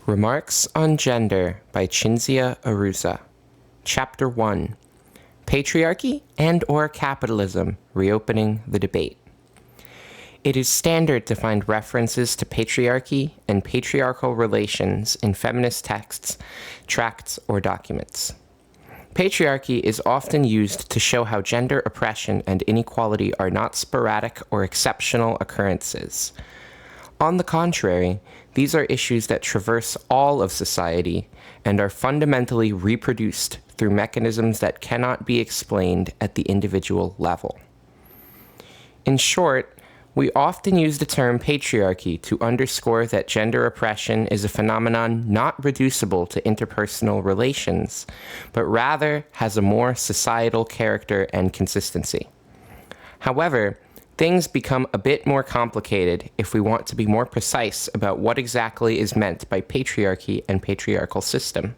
Remarks on Gender by Cinzia Arruzza. Chapter 1. Patriarchy and/or Capitalism, Reopening the Debate. It is standard to find references to patriarchy and patriarchal relations in feminist texts, tracts, or documents. Patriarchy is often used to show how gender oppression and inequality are not sporadic or exceptional occurrences. On the contrary, these are issues that traverse all of society and are fundamentally reproduced through mechanisms that cannot be explained at the individual level. In short, we often use the term patriarchy to underscore that gender oppression is a phenomenon not reducible to interpersonal relations, but rather has a more societal character and consistency. However, things become a bit more complicated if we want to be more precise about what exactly is meant by patriarchy and patriarchal system.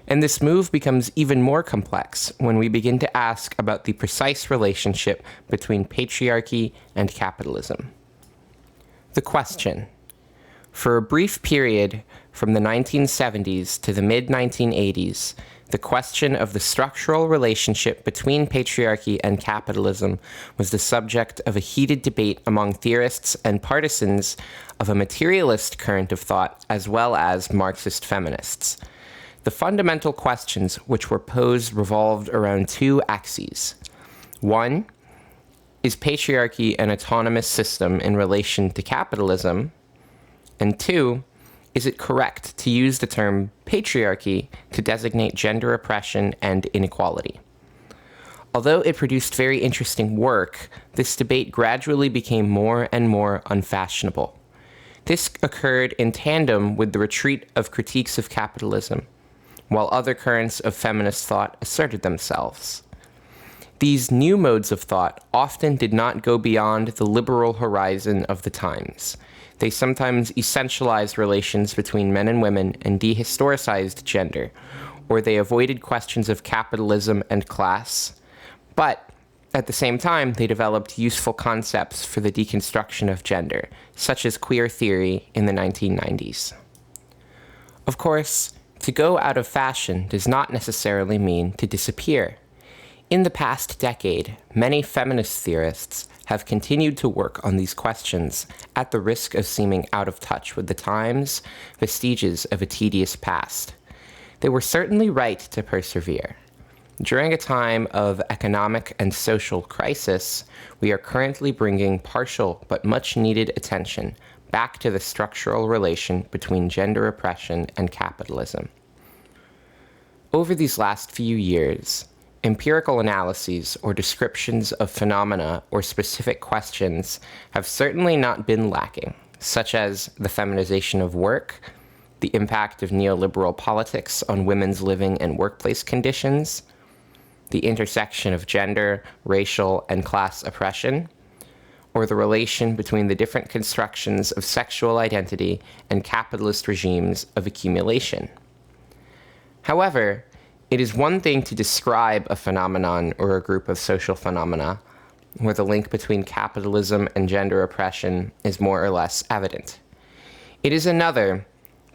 And this move becomes even more complex when we begin to ask about the precise relationship between patriarchy and capitalism. The question. For a brief period from the 1970s to the mid-1980s, the question of the structural relationship between patriarchy and capitalism was the subject of a heated debate among theorists and partisans of a materialist current of thought as well as Marxist feminists. The fundamental questions which were posed revolved around two axes. One, is patriarchy an autonomous system in relation to capitalism? And two, is it correct to use the term patriarchy to designate gender oppression and inequality? Although it produced very interesting work, this debate gradually became more and more unfashionable. This occurred in tandem with the retreat of critiques of capitalism, while other currents of feminist thought asserted themselves. These new modes of thought often did not go beyond the liberal horizon of the times. They sometimes essentialized relations between men and women and dehistoricized gender, or they avoided questions of capitalism and class. But at the same time, they developed useful concepts for the deconstruction of gender, such as queer theory in the 1990s. Of course, to go out of fashion does not necessarily mean to disappear. In the past decade, many feminist theorists have continued to work on these questions at the risk of seeming out of touch with the times, vestiges of a tedious past. They were certainly right to persevere. During a time of economic and social crisis, we are currently bringing partial but much-needed attention back to the structural relation between gender oppression and capitalism. Over these last few years, empirical analyses or descriptions of phenomena or specific questions have certainly not been lacking, such as the feminization of work, the impact of neoliberal politics on women's living and workplace conditions, the intersection of gender, racial, and class oppression, or the relation between the different constructions of sexual identity and capitalist regimes of accumulation. However, it is one thing to describe a phenomenon or a group of social phenomena where the link between capitalism and gender oppression is more or less evident. It is another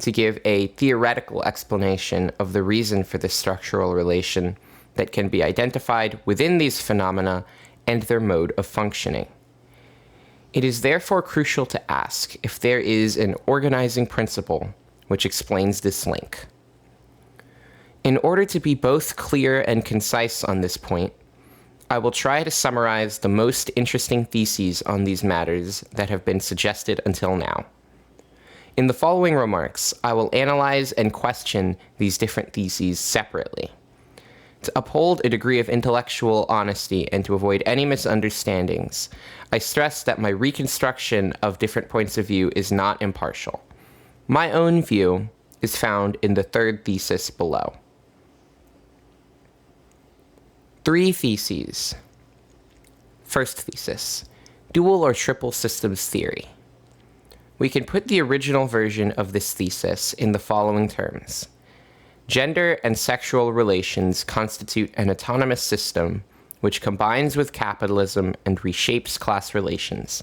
to give a theoretical explanation of the reason for this structural relation that can be identified within these phenomena and their mode of functioning. It is therefore crucial to ask if there is an organizing principle which explains this link. In order to be both clear and concise on this point, I will try to summarize the most interesting theses on these matters that have been suggested until now. In the following remarks, I will analyze and question these different theses separately. To uphold a degree of intellectual honesty and to avoid any misunderstandings, I stress that my reconstruction of different points of view is not impartial. My own view is found in the third thesis below. 3 theses. First thesis, dual or triple systems theory. We can put the original version of this thesis in the following terms. Gender and sexual relations constitute an autonomous system which combines with capitalism and reshapes class relations,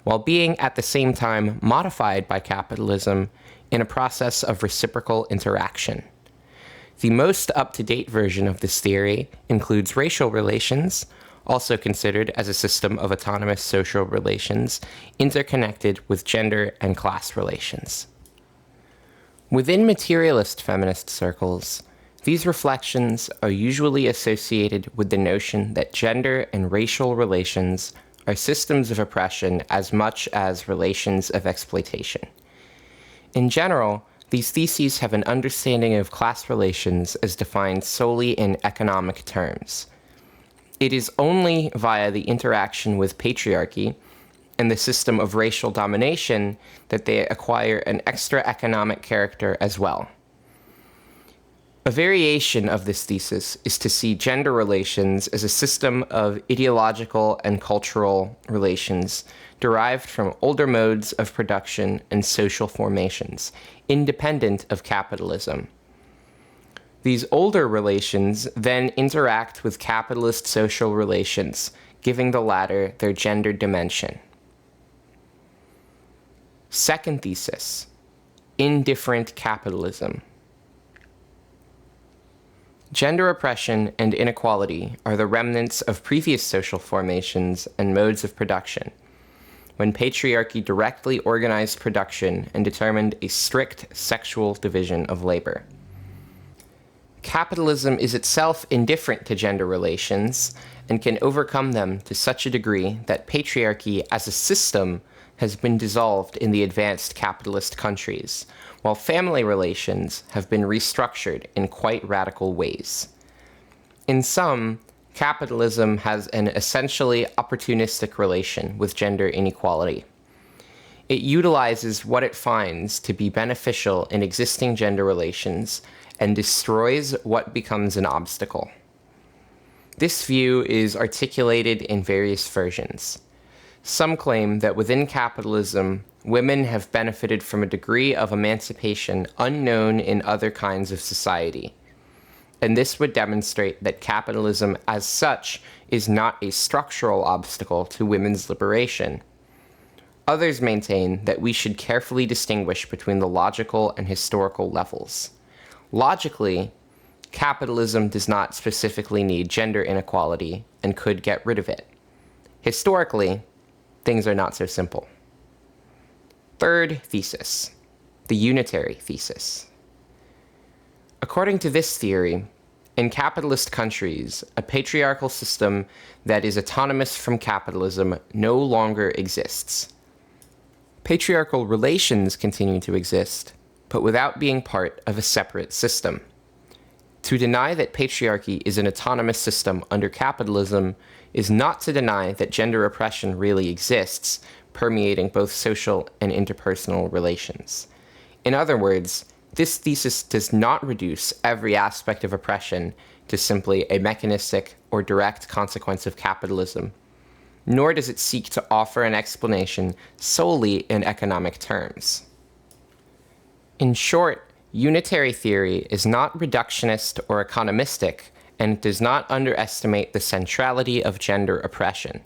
while being at the same time modified by capitalism in a process of reciprocal interaction. The most up-to-date version of this theory includes racial relations, also considered as a system of autonomous social relations interconnected with gender and class relations. Within materialist feminist circles, these reflections are usually associated with the notion that gender and racial relations are systems of oppression as much as relations of exploitation. In general, these theses have an understanding of class relations as defined solely in economic terms. It is only via the interaction with patriarchy and the system of racial domination that they acquire an extra economic character as well. A variation of this thesis is to see gender relations as a system of ideological and cultural relations derived from older modes of production and social formations, independent of capitalism. These older relations then interact with capitalist social relations, giving the latter their gendered dimension. Second thesis, indifferent capitalism. Gender oppression and inequality are the remnants of previous social formations and modes of production, when patriarchy directly organized production and determined a strict sexual division of labor. Capitalism is itself indifferent to gender relations and can overcome them to such a degree that patriarchy as a system has been dissolved in the advanced capitalist countries, while family relations have been restructured in quite radical ways. In sum, capitalism has an essentially opportunistic relation with gender inequality. It utilizes what it finds to be beneficial in existing gender relations and destroys what becomes an obstacle. This view is articulated in various versions. Some claim that within capitalism, women have benefited from a degree of emancipation unknown in other kinds of society, and this would demonstrate that capitalism as such is not a structural obstacle to women's liberation. Others maintain that we should carefully distinguish between the logical and historical levels. Logically, capitalism does not specifically need gender inequality and could get rid of it. Historically, things are not so simple. Third thesis, the unitary thesis. According to this theory, in capitalist countries, a patriarchal system that is autonomous from capitalism no longer exists. Patriarchal relations continue to exist, but without being part of a separate system. To deny that patriarchy is an autonomous system under capitalism is not to deny that gender oppression really exists, permeating both social and interpersonal relations. In other words, this thesis does not reduce every aspect of oppression to simply a mechanistic or direct consequence of capitalism, nor does it seek to offer an explanation solely in economic terms. In short, unitary theory is not reductionist or economistic, and it does not underestimate the centrality of gender oppression.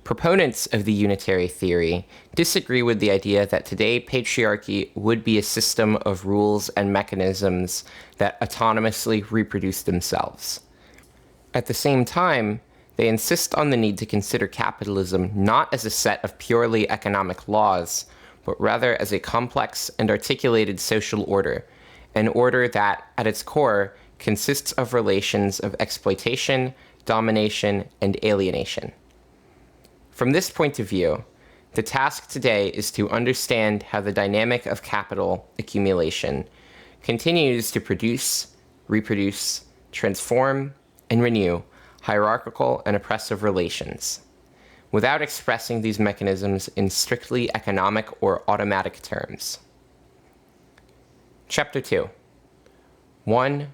Proponents of the unitary theory disagree with the idea that today patriarchy would be a system of rules and mechanisms that autonomously reproduce themselves. At the same time, they insist on the need to consider capitalism not as a set of purely economic laws, but rather as a complex and articulated social order, an order that, at its core, consists of relations of exploitation, domination, and alienation. From this point of view, the task today is to understand how the dynamic of capital accumulation continues to produce, reproduce, transform, and renew hierarchical and oppressive relations, without expressing these mechanisms in strictly economic or automatic terms. Chapter 2. 1,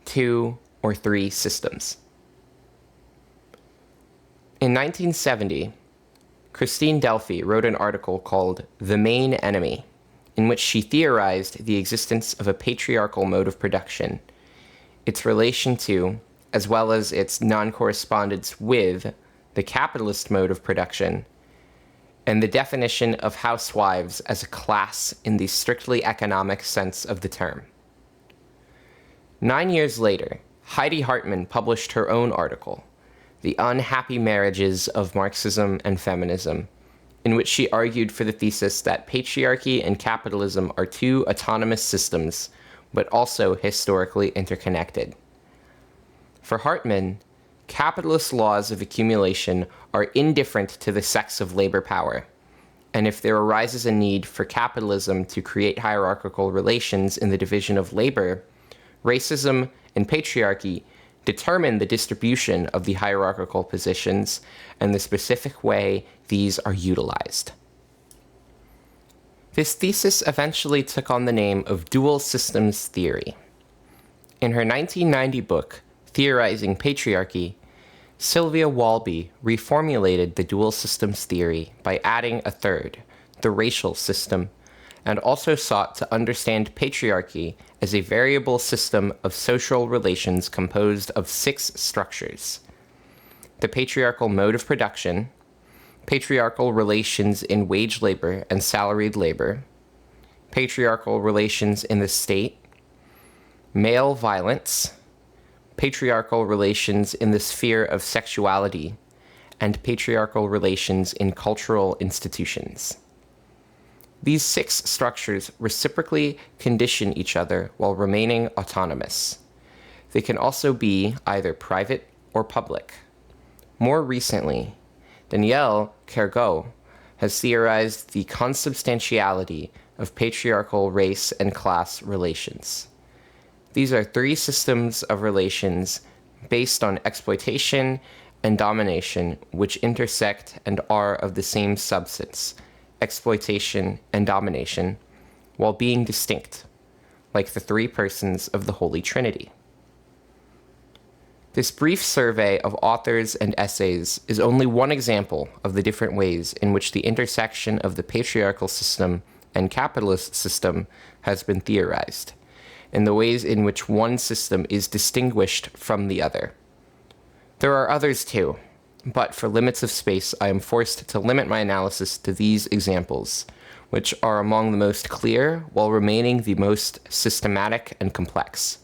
2, or 3 systems. In 1970, Christine Delphi wrote an article called The Main Enemy, in which she theorized the existence of a patriarchal mode of production, its relation to, as well as its non-correspondence with, the capitalist mode of production, and the definition of housewives as a class in the strictly economic sense of the term. 9 years later, Heidi Hartman published her own article, The Unhappy Marriages of Marxism and Feminism, in which she argued for the thesis that patriarchy and capitalism are two autonomous systems, but also historically interconnected. For Hartman, capitalist laws of accumulation are indifferent to the sex of labor power, and if there arises a need for capitalism to create hierarchical relations in the division of labor, racism and patriarchy determine the distribution of the hierarchical positions and the specific way these are utilized. This thesis eventually took on the name of dual systems theory. In her 1990 book, Theorizing Patriarchy, Sylvia Walby reformulated the dual systems theory by adding a third, the racial system, and also sought to understand patriarchy as a variable system of social relations composed of 6 structures: the patriarchal mode of production, patriarchal relations in wage labor and salaried labor, patriarchal relations in the state, male violence, patriarchal relations in the sphere of sexuality, and patriarchal relations in cultural institutions. These 6 structures reciprocally condition each other while remaining autonomous. They can also be either private or public. More recently, Danielle Kergot has theorized the consubstantiality of patriarchal race and class relations. These are 3 systems of relations based on exploitation and domination which intersect and are of the same substance, exploitation and domination, while being distinct, like the 3 persons of the Holy Trinity. This brief survey of authors and essays is only one example of the different ways in which the intersection of the patriarchal system and capitalist system has been theorized, and the ways in which one system is distinguished from the other. There are others too, but for limits of space, I am forced to limit my analysis to these examples, which are among the most clear while remaining the most systematic and complex.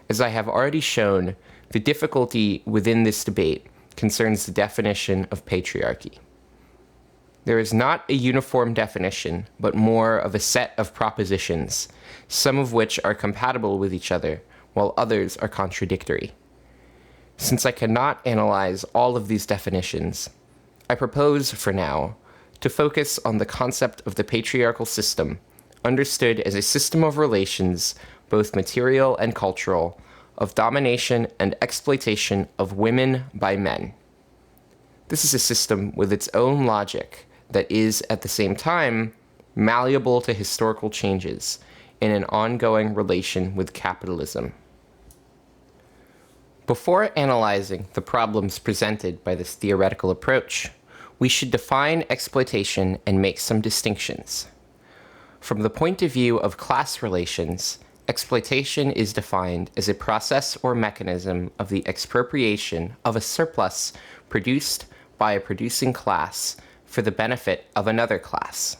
As I have already shown, the difficulty within this debate concerns the definition of patriarchy. There is not a uniform definition, but more of a set of propositions, some of which are compatible with each other, while others are contradictory. Since I cannot analyze all of these definitions, I propose, for now, to focus on the concept of the patriarchal system, understood as a system of relations, both material and cultural, of domination and exploitation of women by men. This is a system with its own logic that is, at the same time, malleable to historical changes in an ongoing relation with capitalism. Before analyzing the problems presented by this theoretical approach, we should define exploitation and make some distinctions. From the point of view of class relations, exploitation is defined as a process or mechanism of the expropriation of a surplus produced by a producing class for the benefit of another class.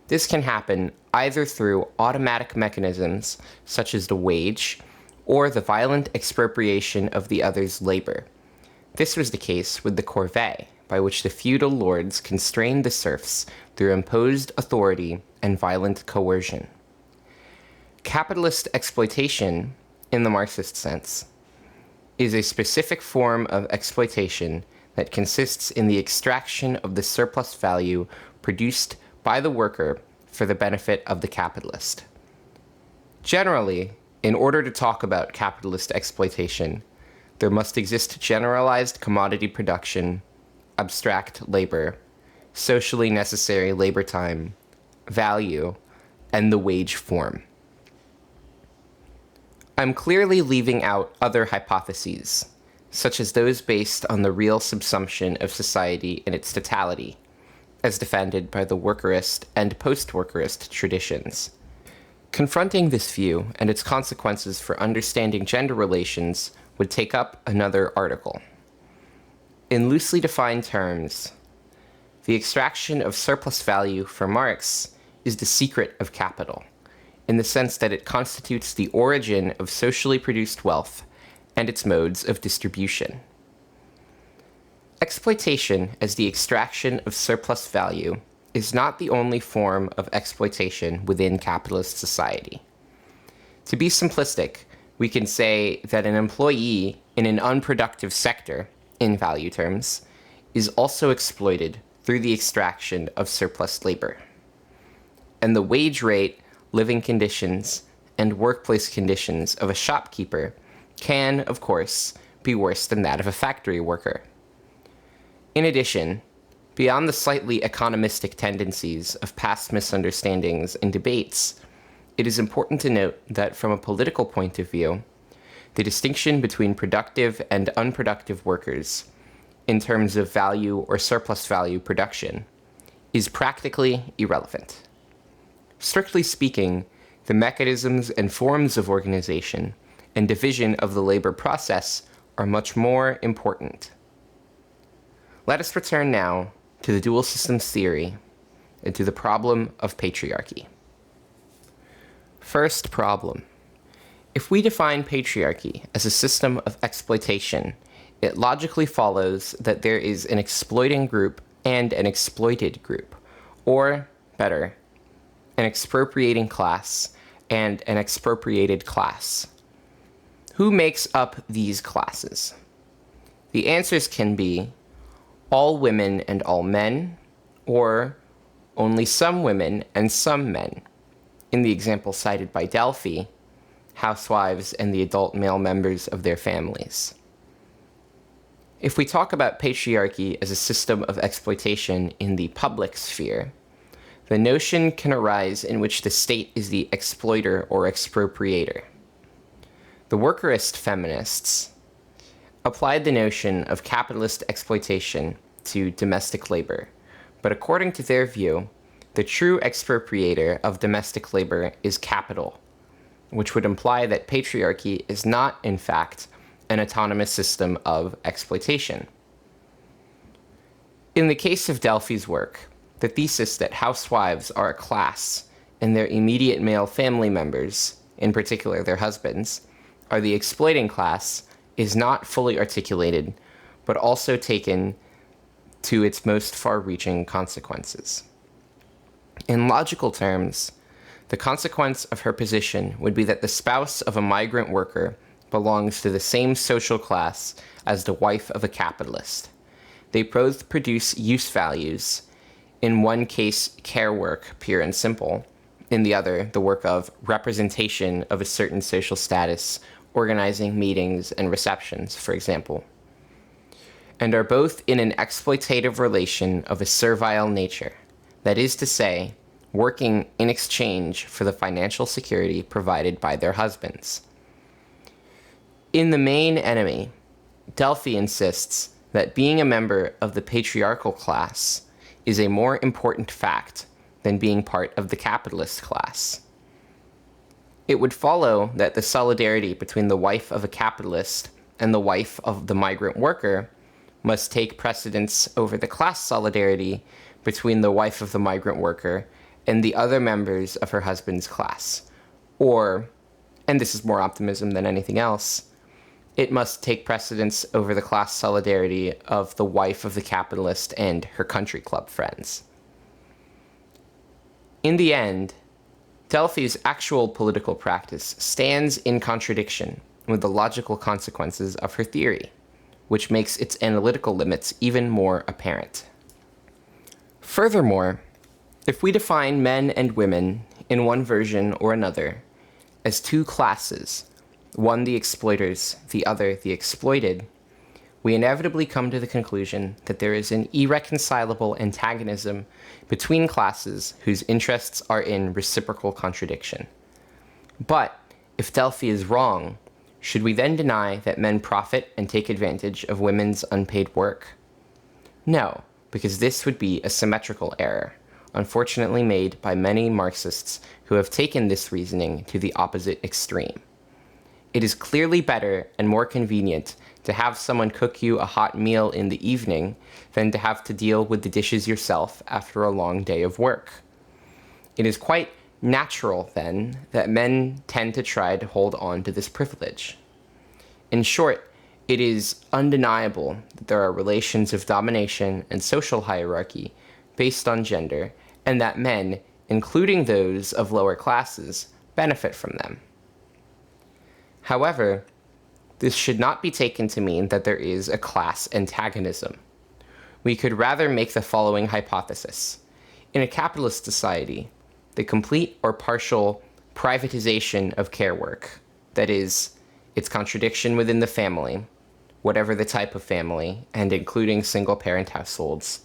This can happen either through automatic mechanisms, such as the wage, or the violent expropriation of the other's labor. This was the case with the corvée, by which the feudal lords constrained the serfs through imposed authority and violent coercion. Capitalist exploitation, in the Marxist sense, is a specific form of exploitation that consists in the extraction of the surplus value produced by the worker for the benefit of the capitalist. Generally, in order to talk about capitalist exploitation, there must exist generalized commodity production, abstract labor, socially necessary labor time, value, and the wage form. I'm clearly leaving out other hypotheses, such as those based on the real subsumption of society in its totality, as defended by the workerist and post-workerist traditions. Confronting this view and its consequences for understanding gender relations would take up another article. In loosely defined terms, the extraction of surplus value for Marx is the secret of capital, in the sense that it constitutes the origin of socially produced wealth and its modes of distribution. Exploitation as the extraction of surplus value is not the only form of exploitation within capitalist society. To be simplistic, we can say that an employee in an unproductive sector, in value terms, is also exploited through the extraction of surplus labor. And the wage rate, living conditions, and workplace conditions of a shopkeeper can, of course, be worse than that of a factory worker. In addition, beyond the slightly economistic tendencies of past misunderstandings and debates, it is important to note that from a political point of view, the distinction between productive and unproductive workers, in terms of value or surplus value production, is practically irrelevant. Strictly speaking, the mechanisms and forms of organization and division of the labor process are much more important. Let us return now to the dual systems theory and to the problem of patriarchy. First problem. If we define patriarchy as a system of exploitation, it logically follows that there is an exploiting group and an exploited group, or, better, an expropriating class and an expropriated class. Who makes up these classes? The answers can be all women and all men, or only some women and some men. In the example cited by Delphi, housewives and the adult male members of their families. If we talk about patriarchy as a system of exploitation in the public sphere, the notion can arise in which the state is the exploiter or expropriator. The workerist feminists applied the notion of capitalist exploitation to domestic labor, but according to their view, the true expropriator of domestic labor is capital, which would imply that patriarchy is not, in fact, an autonomous system of exploitation. In the case of Delphi's work, the thesis that housewives are a class and their immediate male family members, in particular their husbands, are the exploiting class is not fully articulated, but also taken to its most far-reaching consequences. In logical terms, the consequence of her position would be that the spouse of a migrant worker belongs to the same social class as the wife of a capitalist. They both produce use values, in one case care work, pure and simple, in the other the work of representation of a certain social status, organizing meetings and receptions, for example, and are both in an exploitative relation of a servile nature, that is to say, working in exchange for the financial security provided by their husbands. In The Main Enemy, Delphi insists that being a member of the patriarchal class is a more important fact than being part of the capitalist class. It would follow that the solidarity between the wife of a capitalist and the wife of the migrant worker must take precedence over the class solidarity between the wife of the migrant worker and the other members of her husband's class. Or, and this is more optimism than anything else, it must take precedence over the class solidarity of the wife of the capitalist and her country club friends. In the end, Delphi's actual political practice stands in contradiction with the logical consequences of her theory, which makes its analytical limits even more apparent. Furthermore, if we define men and women, in one version or another, as two classes, one the exploiters, the other the exploited, we inevitably come to the conclusion that there is an irreconcilable antagonism between classes whose interests are in reciprocal contradiction. But if Delphi is wrong, should we then deny that men profit and take advantage of women's unpaid work? No, because this would be a symmetrical error, unfortunately made by many Marxists who have taken this reasoning to the opposite extreme. It is clearly better and more convenient to have someone cook you a hot meal in the evening than to have to deal with the dishes yourself after a long day of work. It is quite natural, then, that men tend to try to hold on to this privilege. In short, it is undeniable that there are relations of domination and social hierarchy based on gender, and that men, including those of lower classes, benefit from them. However, this should not be taken to mean that there is a class antagonism. We could rather make the following hypothesis. In a capitalist society, the complete or partial privatization of care work, that is, its contradiction within the family, whatever the type of family, and including single-parent households,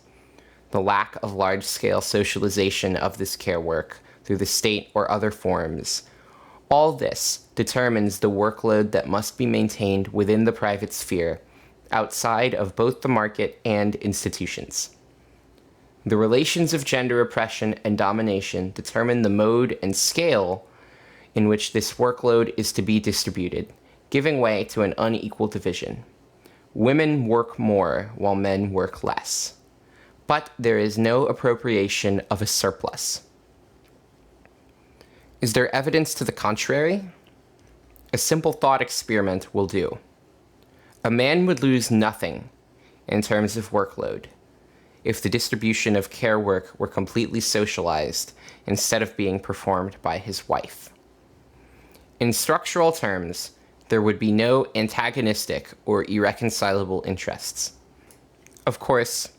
the lack of large-scale socialization of this care work through the state or other forms, all this determines the workload that must be maintained within the private sphere, outside of both the market and institutions. The relations of gender oppression and domination determine the mode and scale in which this workload is to be distributed, giving way to an unequal division. Women work more while men work less. But there is no appropriation of a surplus. Is there evidence to the contrary? A simple thought experiment will do. A man would lose nothing in terms of workload if the distribution of care work were completely socialized instead of being performed by his wife. In structural terms, there would be no antagonistic or irreconcilable interests. Of course,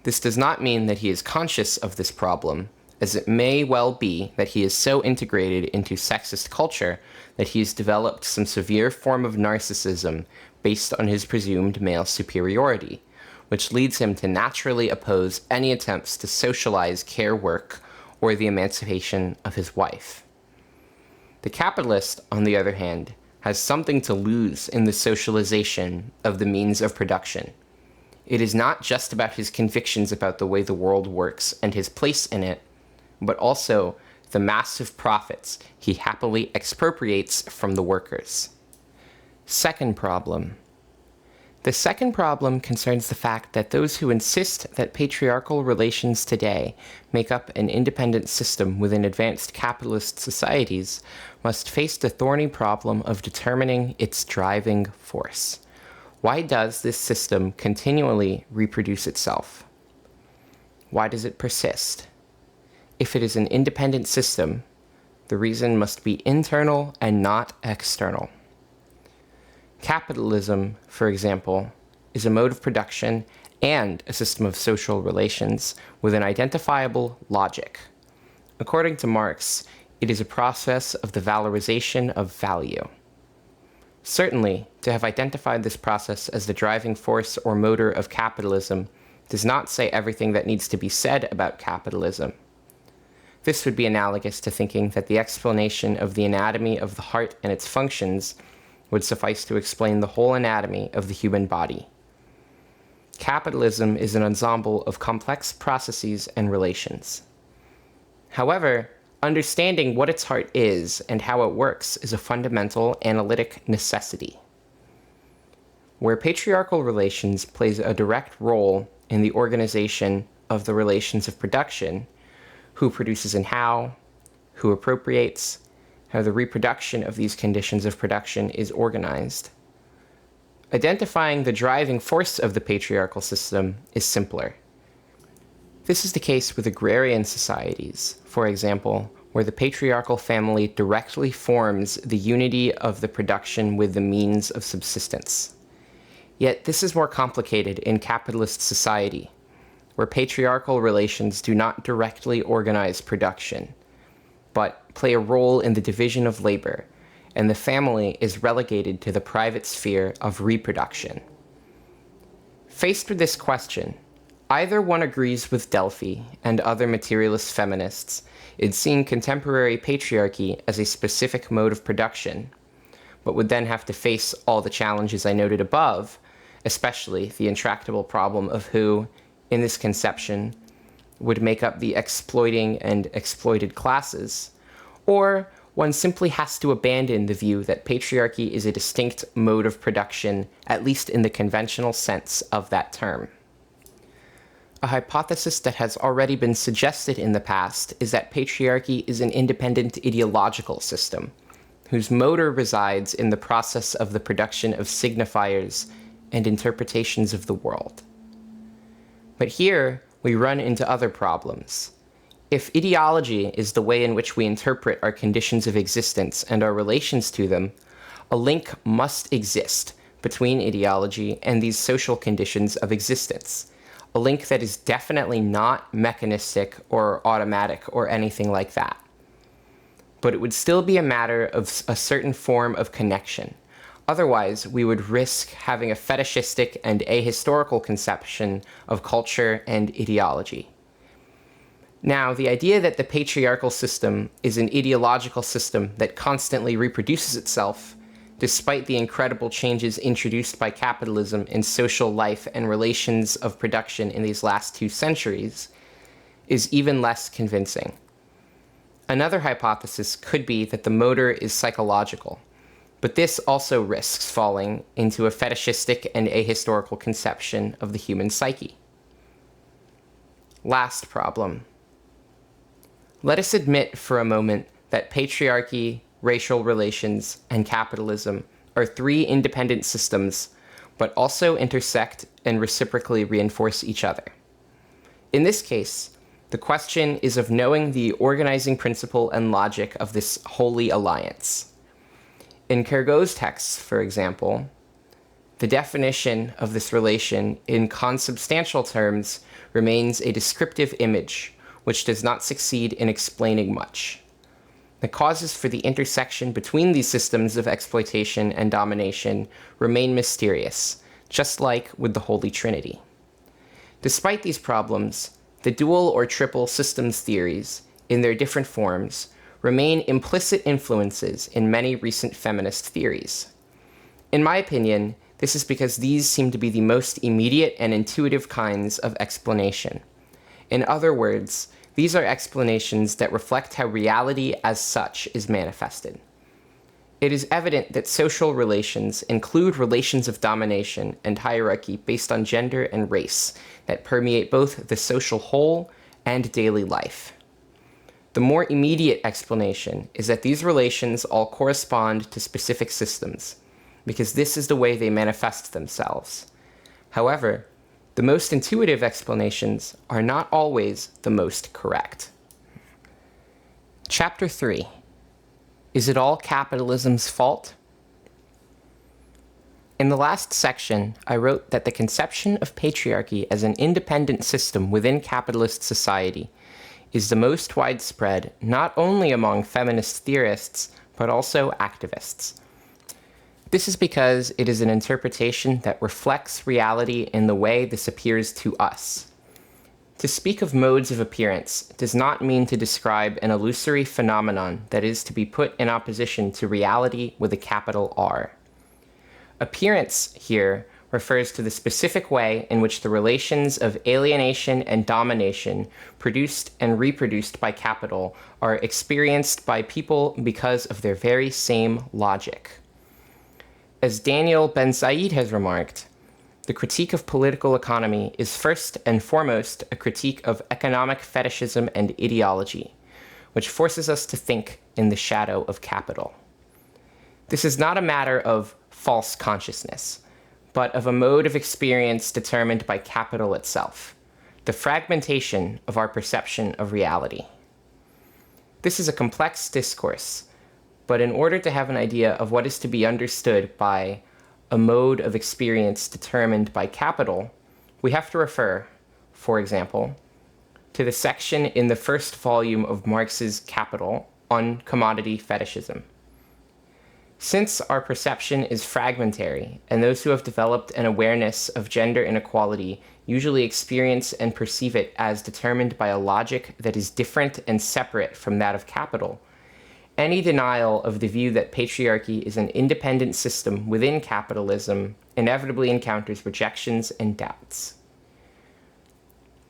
this does not mean that he is conscious of this problem, as it may well be that he is so integrated into sexist culture that he has developed some severe form of narcissism based on his presumed male superiority, which leads him to naturally oppose any attempts to socialize care work or the emancipation of his wife. The capitalist, on the other hand, has something to lose in the socialization of the means of production. It is not just about his convictions about the way the world works and his place in it, but also the massive profits he happily expropriates from the workers. Second problem. The second problem concerns the fact that those who insist that patriarchal relations today make up an independent system within advanced capitalist societies must face the thorny problem of determining its driving force. Why does this system continually reproduce itself? Why does it persist? If it is an independent system, the reason must be internal and not external. Capitalism, for example, is a mode of production and a system of social relations with an identifiable logic. According to Marx, it is a process of the valorization of value. Certainly, to have identified this process as the driving force or motor of capitalism does not say everything that needs to be said about capitalism. This would be analogous to thinking that the explanation of the anatomy of the heart and its functions would suffice to explain the whole anatomy of the human body. Capitalism is an ensemble of complex processes and relations. However, understanding what its heart is and how it works is a fundamental analytic necessity. Where patriarchal relations plays a direct role in the organization of the relations of production, who produces and how, who appropriates, how the reproduction of these conditions of production is organized. Identifying the driving force of the patriarchal system is simpler. This is the case with agrarian societies, for example, where the patriarchal family directly forms the unity of the production with the means of subsistence. Yet this is more complicated in capitalist society, where patriarchal relations do not directly organize production, but play a role in the division of labor, and the family is relegated to the private sphere of reproduction. Faced with this question, either one agrees with Delphi and other materialist feminists in seeing contemporary patriarchy as a specific mode of production, but would then have to face all the challenges I noted above, especially the intractable problem of who, in this conception, would make up the exploiting and exploited classes, or one simply has to abandon the view that patriarchy is a distinct mode of production, at least in the conventional sense of that term. A hypothesis that has already been suggested in the past is that patriarchy is an independent ideological system, whose motor resides in the process of the production of signifiers and interpretations of the world. But here, we run into other problems. If ideology is the way in which we interpret our conditions of existence and our relations to them, a link must exist between ideology and these social conditions of existence, a link that is definitely not mechanistic or automatic or anything like that. But it would still be a matter of a certain form of connection. Otherwise, we would risk having a fetishistic and ahistorical conception of culture and ideology. Now, the idea that the patriarchal system is an ideological system that constantly reproduces itself, despite the incredible changes introduced by capitalism in social life and relations of production in these last 2 centuries, is even less convincing. Another hypothesis could be that the motor is psychological, but this also risks falling into a fetishistic and ahistorical conception of the human psyche. Last problem. Let us admit for a moment that patriarchy, racial relations, and capitalism are 3 independent systems, but also intersect and reciprocally reinforce each other. In this case, the question is of knowing the organizing principle and logic of this holy alliance. In Kergot's texts, for example, the definition of this relation in consubstantial terms remains a descriptive image, which does not succeed in explaining much. The causes for the intersection between these systems of exploitation and domination remain mysterious, just like with the Holy Trinity. Despite these problems, the dual or triple systems theories, in their different forms, remain implicit influences in many recent feminist theories. In my opinion, this is because these seem to be the most immediate and intuitive kinds of explanation. In other words, these are explanations that reflect how reality as such is manifested. It is evident that social relations include relations of domination and hierarchy based on gender and race that permeate both the social whole and daily life. The more immediate explanation is that these relations all correspond to specific systems, because this is the way they manifest themselves. However, the most intuitive explanations are not always the most correct. Chapter 3. Is it all capitalism's fault? In the last section, I wrote that the conception of patriarchy as an independent system within capitalist society is the most widespread not only among feminist theorists, but also activists. This is because it is an interpretation that reflects reality in the way this appears to us. To speak of modes of appearance does not mean to describe an illusory phenomenon that is to be put in opposition to reality with a capital R. Appearance here refers to the specific way in which the relations of alienation and domination produced and reproduced by capital are experienced by people because of their very same logic. As Daniel Ben-Said has remarked, the critique of political economy is first and foremost a critique of economic fetishism and ideology, which forces us to think in the shadow of capital. This is not a matter of false consciousness, but of a mode of experience determined by capital itself, the fragmentation of our perception of reality. This is a complex discourse, but in order to have an idea of what is to be understood by a mode of experience determined by capital, we have to refer, for example, to the section in the first volume of Marx's Capital on commodity fetishism. Since our perception is fragmentary, and those who have developed an awareness of gender inequality usually experience and perceive it as determined by a logic that is different and separate from that of capital, any denial of the view that patriarchy is an independent system within capitalism inevitably encounters rejections and doubts.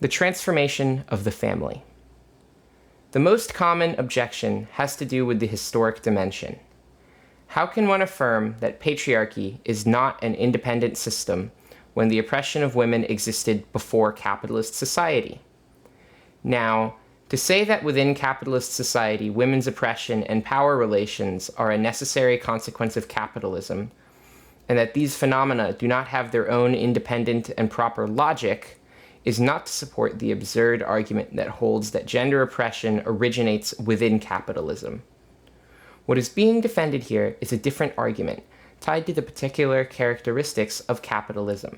The transformation of the family. The most common objection has to do with the historic dimension. How can one affirm that patriarchy is not an independent system when the oppression of women existed before capitalist society? Now, to say that within capitalist society women's oppression and power relations are a necessary consequence of capitalism, and that these phenomena do not have their own independent and proper logic, is not to support the absurd argument that holds that gender oppression originates within capitalism. What is being defended here is a different argument, tied to the particular characteristics of capitalism.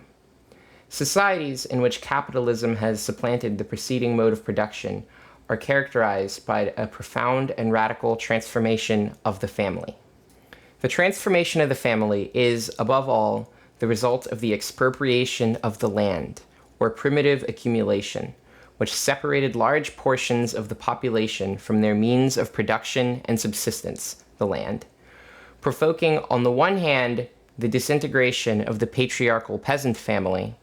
Societies in which capitalism has supplanted the preceding mode of production are characterized by a profound and radical transformation of the family. The transformation of the family is, above all, the result of the expropriation of the land, or primitive accumulation, which separated large portions of the population from their means of production and subsistence, the land, provoking, on the one hand, the disintegration of the patriarchal peasant family,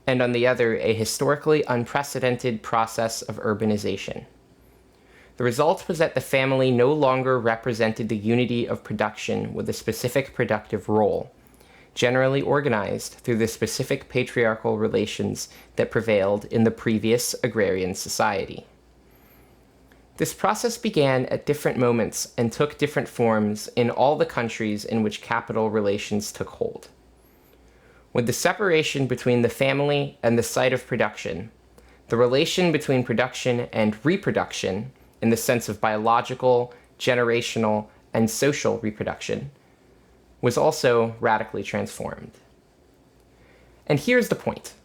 and on the other, a historically unprecedented process of urbanization. The result was that the family no longer represented the unity of production with a specific productive role, generally organized through the specific patriarchal relations that prevailed in the previous agrarian society. This process began at different moments and took different forms in all the countries in which capital relations took hold. With the separation between the family and the site of production, the relation between production and reproduction, in the sense of biological, generational, and social reproduction, was also radically transformed. And here's the point.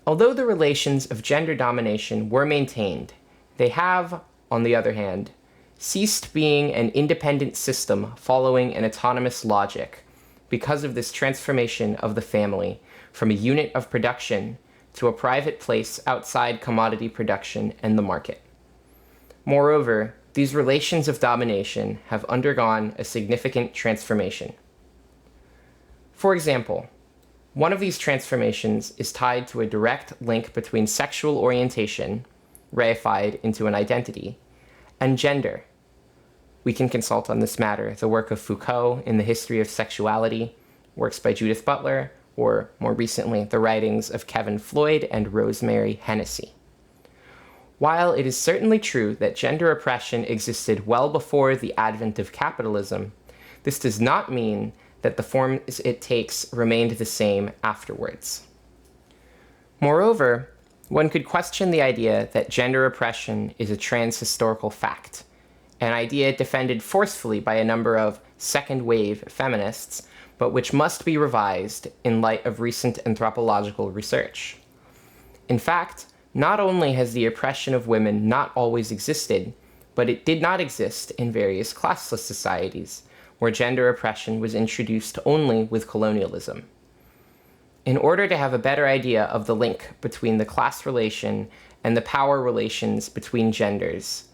Although the relations of gender domination were maintained, they have, on the other hand, ceased being an independent system following an autonomous logic because of this transformation of the family from a unit of production to a private place outside commodity production and the market. Moreover, these relations of domination have undergone a significant transformation. For example, one of these transformations is tied to a direct link between sexual orientation, reified into an identity, and gender. We can consult on this matter the work of Foucault in The History of Sexuality, works by Judith Butler, or more recently, the writings of Kevin Floyd and Rosemary Hennessy. While it is certainly true that gender oppression existed well before the advent of capitalism, this does not mean that the forms it takes remained the same afterwards. Moreover, one could question the idea that gender oppression is a trans-historical fact, an idea defended forcefully by a number of second-wave feminists, but which must be revised in light of recent anthropological research. In fact, not only has the oppression of women not always existed, but it did not exist in various classless societies, where gender oppression was introduced only with colonialism. In order to have a better idea of the link between the class relation and the power relations between genders,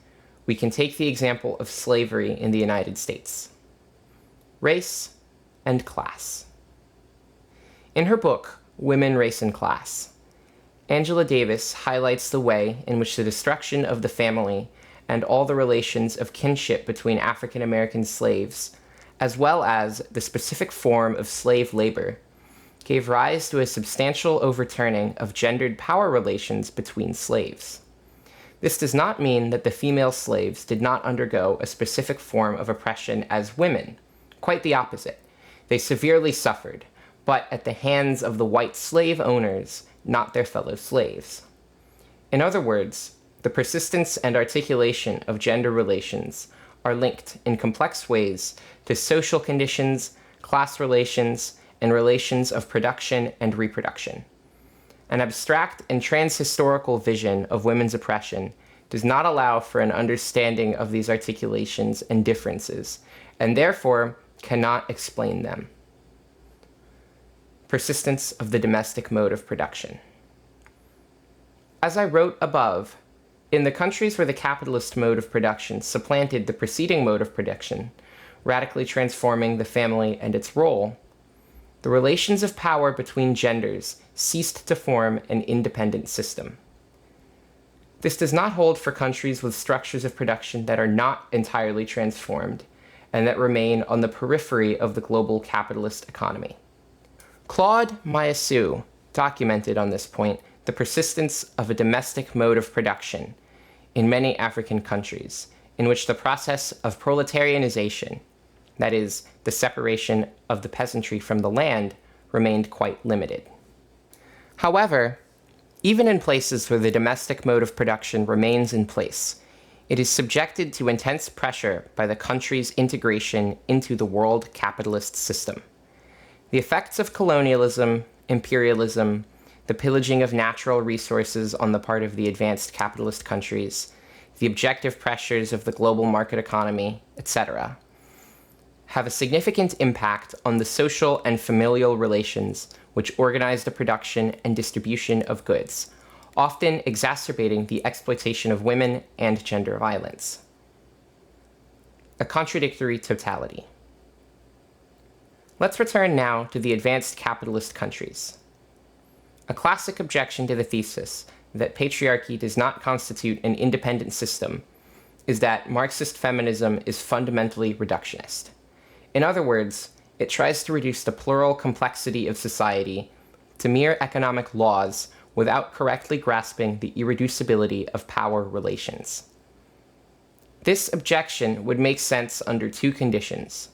we can take the example of slavery in the United States. Race and class. In her book, Women, Race, and Class, Angela Davis highlights the way in which the destruction of the family and all the relations of kinship between African American slaves, as well as the specific form of slave labor, gave rise to a substantial overturning of gendered power relations between slaves. This does not mean that the female slaves did not undergo a specific form of oppression as women. Quite the opposite. They severely suffered, but at the hands of the white slave owners, not their fellow slaves. In other words, the persistence and articulation of gender relations are linked in complex ways to social conditions, class relations, and relations of production and reproduction. An abstract and trans-historical vision of women's oppression does not allow for an understanding of these articulations and differences, and therefore cannot explain them. Persistence of the domestic mode of production. As I wrote above, in the countries where the capitalist mode of production supplanted the preceding mode of production, radically transforming the family and its role, the relations of power between genders ceased to form an independent system. This does not hold for countries with structures of production that are not entirely transformed and that remain on the periphery of the global capitalist economy. Claude Mayassu documented on this point the persistence of a domestic mode of production in many African countries, in which the process of proletarianization, that is, the separation of the peasantry from the land, remained quite limited. However, even in places where the domestic mode of production remains in place, it is subjected to intense pressure by the country's integration into the world capitalist system. The effects of colonialism, imperialism, the pillaging of natural resources on the part of the advanced capitalist countries, the objective pressures of the global market economy, etc., have a significant impact on the social and familial relations which organize the production and distribution of goods, often exacerbating the exploitation of women and gender violence. A contradictory totality. Let's return now to the advanced capitalist countries. A classic objection to the thesis that patriarchy does not constitute an independent system is that Marxist feminism is fundamentally reductionist. In other words, it tries to reduce the plural complexity of society to mere economic laws without correctly grasping the irreducibility of power relations. This objection would make sense under two conditions.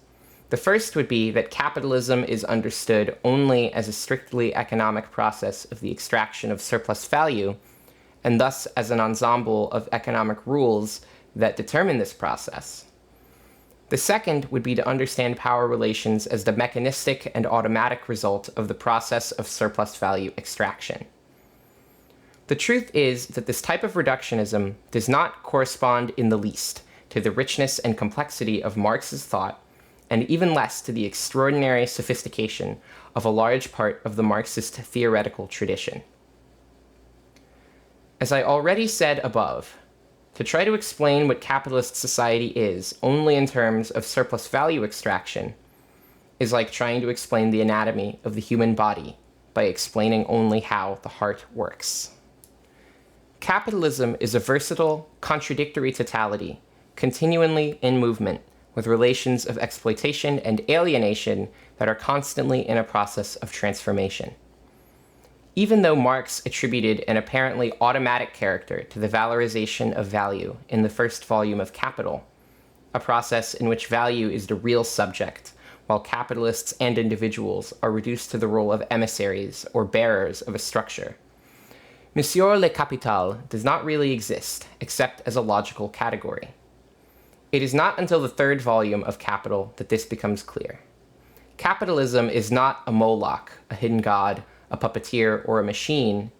The first would be that capitalism is understood only as a strictly economic process of the extraction of surplus value, and thus as an ensemble of economic rules that determine this process. The second would be to understand power relations as the mechanistic and automatic result of the process of surplus value extraction. The truth is that this type of reductionism does not correspond in the least to the richness and complexity of Marx's thought, and even less to the extraordinary sophistication of a large part of the Marxist theoretical tradition. As I already said above, to try to explain what capitalist society is only in terms of surplus value extraction is like trying to explain the anatomy of the human body by explaining only how the heart works. Capitalism is a versatile, contradictory totality, continually in movement, with relations of exploitation and alienation that are constantly in a process of transformation. Even though Marx attributed an apparently automatic character to the valorization of value in the first volume of Capital, a process in which value is the real subject, while capitalists and individuals are reduced to the role of emissaries or bearers of a structure, Monsieur le Capital does not really exist except as a logical category. It is not until the third volume of Capital that this becomes clear. Capitalism is not a Moloch, a hidden god, a puppeteer, or a machine.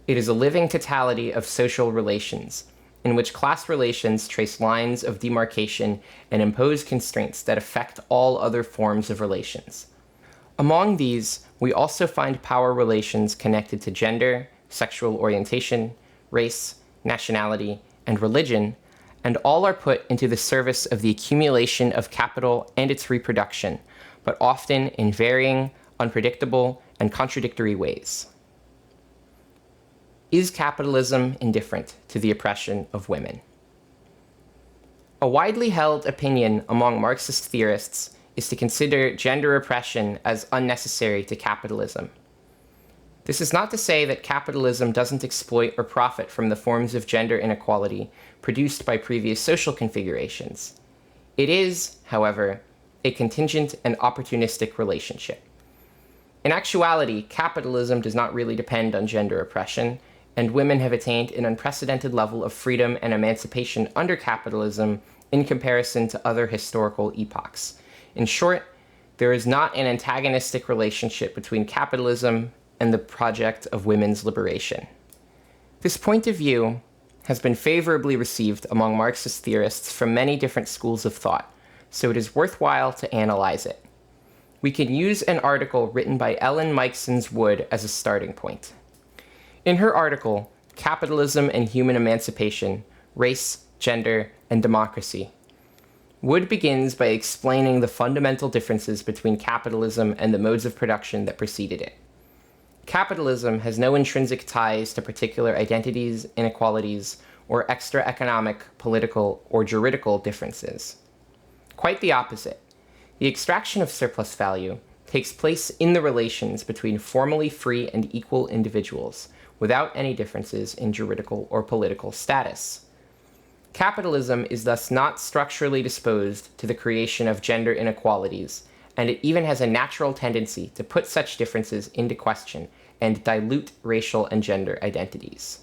It is a living totality of social relations, in which class relations trace lines of demarcation and impose constraints that affect all other forms of relations. Among these, we also find power relations connected to gender, sexual orientation, race, nationality, and religion, and all are put into the service of the accumulation of capital and its reproduction, but often in varying, unpredictable, and contradictory ways. Is capitalism indifferent to the oppression of women? A widely held opinion among Marxist theorists is to consider gender oppression as unnecessary to capitalism. This is not to say that capitalism doesn't exploit or profit from the forms of gender inequality produced by previous social configurations. It is, however, a contingent and opportunistic relationship. In actuality, capitalism does not really depend on gender oppression, and women have attained an unprecedented level of freedom and emancipation under capitalism in comparison to other historical epochs. In short, there is not an antagonistic relationship between capitalism and the project of women's liberation. This point of view has been favorably received among Marxist theorists from many different schools of thought, so it is worthwhile to analyze it. We can use an article written by Ellen Meiksins Wood as a starting point. In her article, Capitalism and Human Emancipation, Race, Gender, and Democracy, Wood begins by explaining the fundamental differences between capitalism and the modes of production that preceded it. Capitalism has no intrinsic ties to particular identities, inequalities, or extra economic, political, or juridical differences. Quite the opposite. The extraction of surplus value takes place in the relations between formally free and equal individuals, without any differences in juridical or political status. Capitalism is thus not structurally disposed to the creation of gender inequalities, and it even has a natural tendency to put such differences into question and dilute racial and gender identities.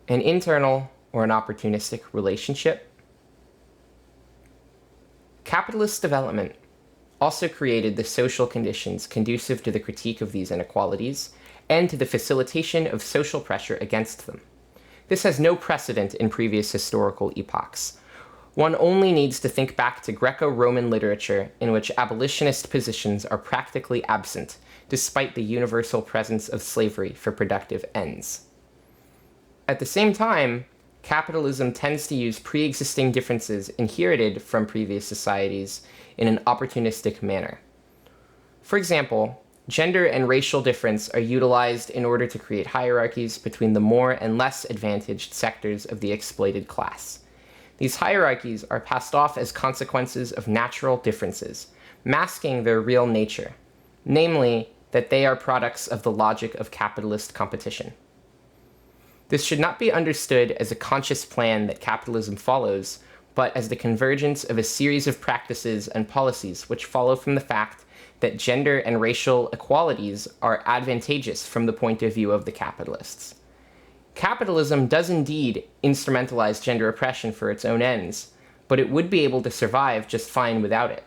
An internal or an opportunistic relationship. Capitalist development also created the social conditions conducive to the critique of these inequalities and to the facilitation of social pressure against them. This has no precedent in previous historical epochs. One only needs to think back to Greco-Roman literature, in which abolitionist positions are practically absent, despite the universal presence of slavery for productive ends. At the same time, capitalism tends to use pre-existing differences inherited from previous societies in an opportunistic manner. For example, gender and racial difference are utilized in order to create hierarchies between the more and less advantaged sectors of the exploited class. These hierarchies are passed off as consequences of natural differences, masking their real nature, namely that they are products of the logic of capitalist competition. This should not be understood as a conscious plan that capitalism follows, but as the convergence of a series of practices and policies which follow from the fact that gender and racial equalities are advantageous from the point of view of the capitalists. Capitalism does indeed instrumentalize gender oppression for its own ends, but it would be able to survive just fine without it.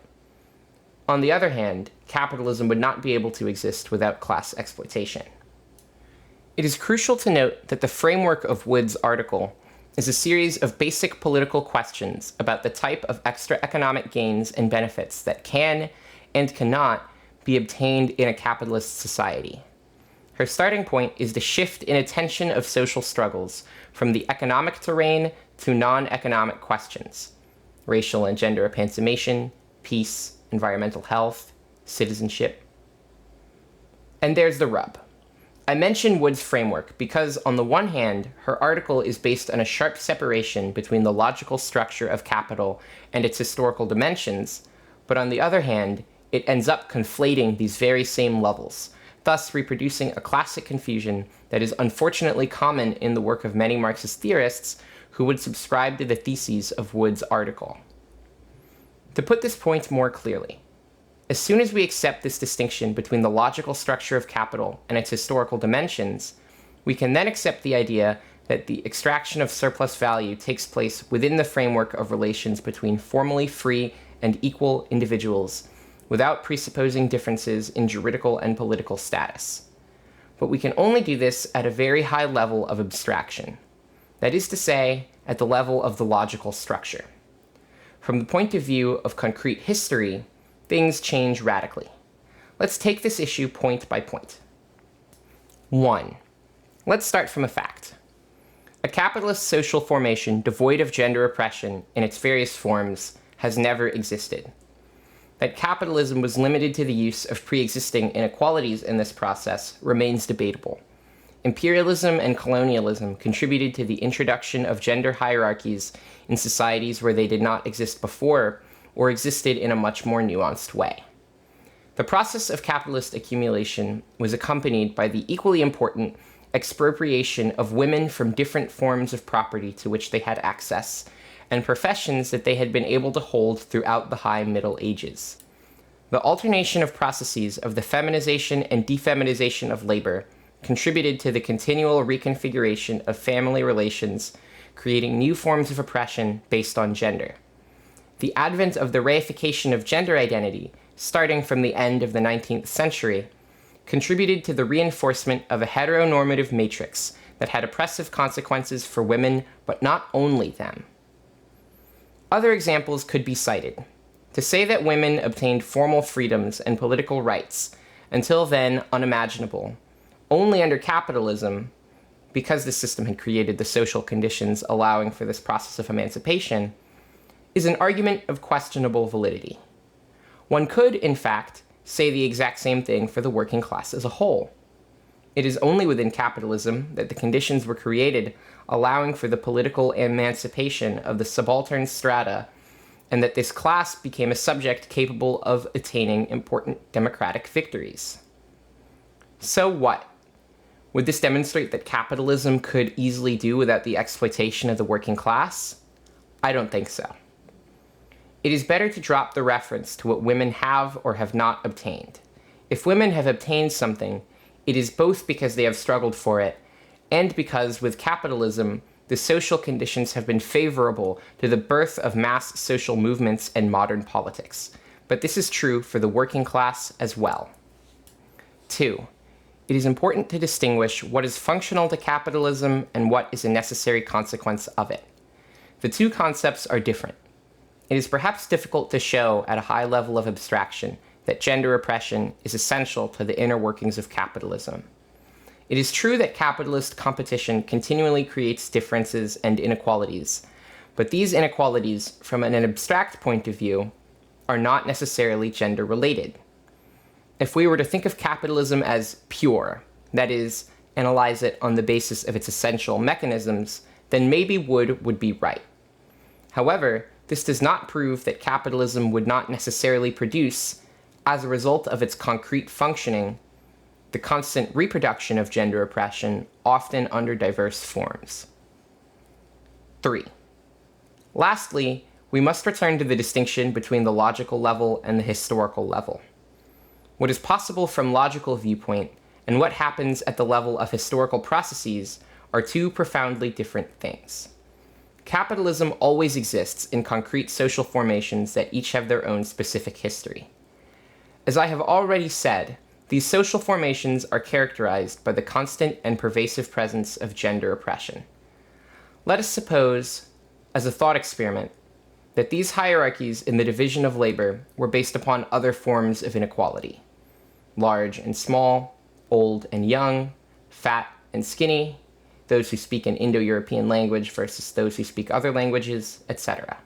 On the other hand, capitalism would not be able to exist without class exploitation. It is crucial to note that the framework of Wood's article is a series of basic political questions about the type of extra economic gains and benefits that can and cannot be obtained in a capitalist society. Her starting point is the shift in attention of social struggles from the economic terrain to non-economic questions: racial and gender emancipation, peace, environmental health, citizenship. And there's the rub. I mention Wood's framework because, on the one hand, her article is based on a sharp separation between the logical structure of capital and its historical dimensions, but on the other hand, it ends up conflating these very same levels, thus reproducing a classic confusion that is unfortunately common in the work of many Marxist theorists who would subscribe to the theses of Wood's article. To put this point more clearly, as soon as we accept this distinction between the logical structure of capital and its historical dimensions, we can then accept the idea that the extraction of surplus value takes place within the framework of relations between formally free and equal individuals, without presupposing differences in juridical and political status. But we can only do this at a very high level of abstraction. That is to say, at the level of the logical structure. From the point of view of concrete history, things change radically. Let's take this issue point by point. 1. Let's start from a fact. A capitalist social formation devoid of gender oppression in its various forms has never existed. That capitalism was limited to the use of pre-existing inequalities in this process remains debatable. Imperialism and colonialism contributed to the introduction of gender hierarchies in societies where they did not exist before, or existed in a much more nuanced way. The process of capitalist accumulation was accompanied by the equally important expropriation of women from different forms of property to which they had access, and professions that they had been able to hold throughout the High Middle Ages. The alternation of processes of the feminization and defeminization of labor contributed to the continual reconfiguration of family relations, creating new forms of oppression based on gender. The advent of the reification of gender identity, starting from the end of the 19th century, contributed to the reinforcement of a heteronormative matrix that had oppressive consequences for women, but not only them. Other examples could be cited. To say that women obtained formal freedoms and political rights, until then unimaginable, only under capitalism, because the system had created the social conditions allowing for this process of emancipation, is an argument of questionable validity. One could, in fact, say the exact same thing for the working class as a whole. It is only within capitalism that the conditions were created allowing for the political emancipation of the subaltern strata, and that this class became a subject capable of attaining important democratic victories. So what? Would this demonstrate that capitalism could easily do without the exploitation of the working class? I don't think so. It is better to drop the reference to what women have or have not obtained. If women have obtained something, it is both because they have struggled for it, and because with capitalism, the social conditions have been favorable to the birth of mass social movements and modern politics. But this is true for the working class as well. 2. It is important to distinguish what is functional to capitalism and what is a necessary consequence of it. The two concepts are different. It is perhaps difficult to show at a high level of abstraction that gender oppression is essential to the inner workings of capitalism. It is true that capitalist competition continually creates differences and inequalities, but these inequalities, from an abstract point of view, are not necessarily gender-related. If we were to think of capitalism as pure, that is, analyze it on the basis of its essential mechanisms, then maybe would be right. However, this does not prove that capitalism would not necessarily produce, as a result of its concrete functioning, the constant reproduction of gender oppression, often under diverse forms. 3. Lastly, we must return to the distinction between the logical level and the historical level. What is possible from logical viewpoint and what happens at the level of historical processes are two profoundly different things. Capitalism always exists in concrete social formations that each have their own specific history. As I have already said, these social formations are characterized by the constant and pervasive presence of gender oppression. Let us suppose, as a thought experiment, that these hierarchies in the division of labor were based upon other forms of inequality: large and small, old and young, fat and skinny, those who speak an Indo-European language versus those who speak other languages, etc.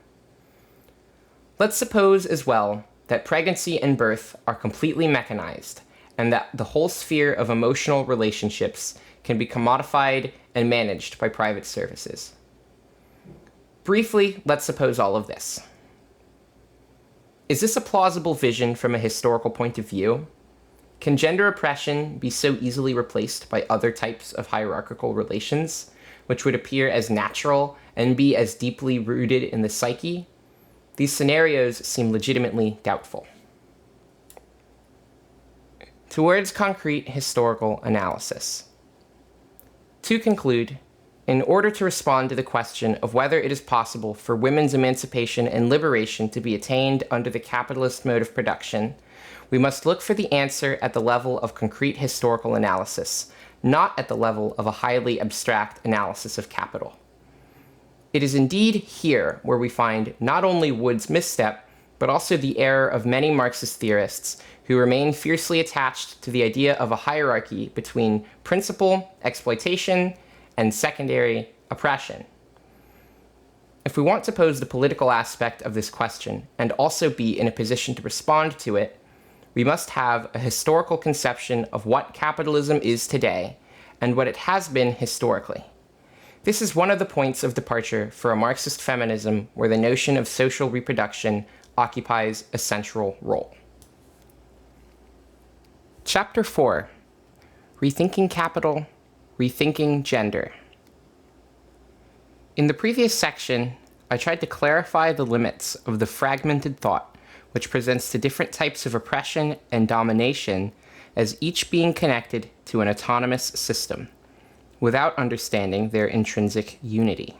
Let's suppose as well that pregnancy and birth are completely mechanized, and that the whole sphere of emotional relationships can be commodified and managed by private services. Briefly, let's suppose all of this. Is this a plausible vision from a historical point of view? Can gender oppression be so easily replaced by other types of hierarchical relations, which would appear as natural and be as deeply rooted in the psyche? These scenarios seem legitimately doubtful. Towards concrete historical analysis. To conclude, in order to respond to the question of whether it is possible for women's emancipation and liberation to be attained under the capitalist mode of production, we must look for the answer at the level of concrete historical analysis, not at the level of a highly abstract analysis of capital. It is indeed here where we find not only Wood's misstep, but also the error of many Marxist theorists who remain fiercely attached to the idea of a hierarchy between principal exploitation and secondary oppression. If we want to pose the political aspect of this question and also be in a position to respond to it, we must have a historical conception of what capitalism is today and what it has been historically. This is one of the points of departure for a Marxist feminism where the notion of social reproduction occupies a central role. Chapter 4. Rethinking Capital, Rethinking Gender. In the previous section, I tried to clarify the limits of the fragmented thought which presents the different types of oppression and domination as each being connected to an autonomous system, without understanding their intrinsic unity.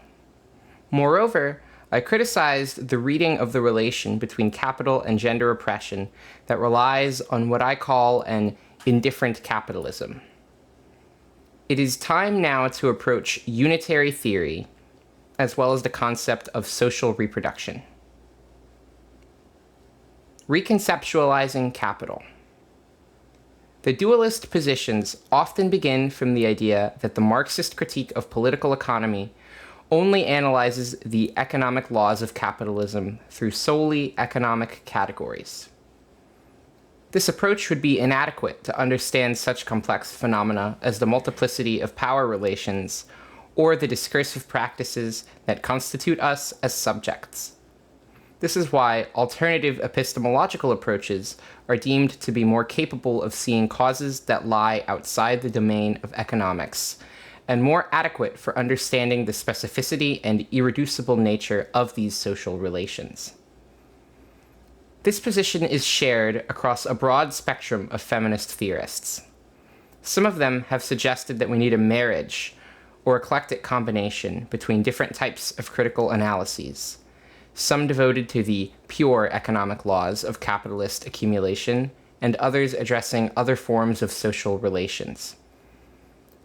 Moreover, I criticized the reading of the relation between capital and gender oppression that relies on what I call an indifferent capitalism. It is time now to approach unitary theory, as well as the concept of social reproduction. Reconceptualizing capital. The dualist positions often begin from the idea that the Marxist critique of political economy only analyzes the economic laws of capitalism through solely economic categories. This approach would be inadequate to understand such complex phenomena as the multiplicity of power relations or the discursive practices that constitute us as subjects. This is why alternative epistemological approaches are deemed to be more capable of seeing causes that lie outside the domain of economics, and more adequate for understanding the specificity and irreducible nature of these social relations. This position is shared across a broad spectrum of feminist theorists. Some of them have suggested that we need a marriage or eclectic combination between different types of critical analyses, some devoted to the pure economic laws of capitalist accumulation, and others addressing other forms of social relations.